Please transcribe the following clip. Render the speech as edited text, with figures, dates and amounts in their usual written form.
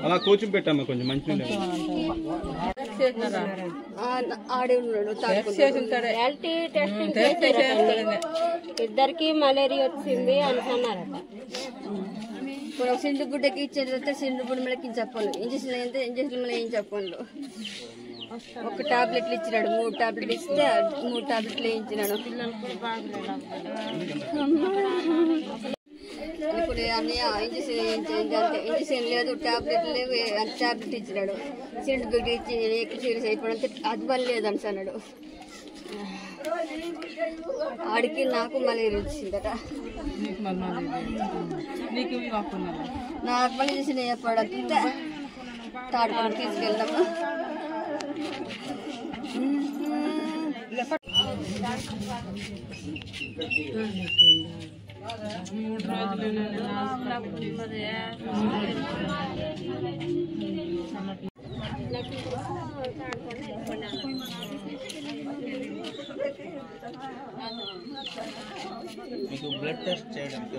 అలా కోచింగ్ పెట్టాము కొంచెం మంచి ఇద్దరికి మలేరియా వచ్చింది అంటున్నారట. ఇప్పుడు సిండు గుడ్డకి ఇచ్చేది సిండు గుడ్డ మళ్ళీ చెప్పండి, ఇంజక్షన్ అయితే ఇంజక్షన్ మళ్ళీ ఏం చెప్పండు. ఒక టాబ్లెట్లు ఇచ్చినాడు, 3 టాబ్లెట్లు ఇస్తే 3 టాబ్లెట్లు వేయించినాడు. ఇప్పుడు అన్ని ఇంజక్షన్ అంతే, ఇంజక్షన్ లేదు, టాబ్లెట్లు లేవు, టాబ్లెట్ ఇచ్చినాడు. సిండు గుడ్డ ఇచ్చి సీరియస్ అయిపోయినంత అది పని లేదని అన్నాడు. ఆడికి నాకు మలేరియా వచ్చిందట. నాకు మళ్ళీ ఇంజక్షన్ చెప్పాడంటే తాడుకొని తీసుకెళ్దాము. మీకు బ్లడ్ టెస్ట్ చేయడానికి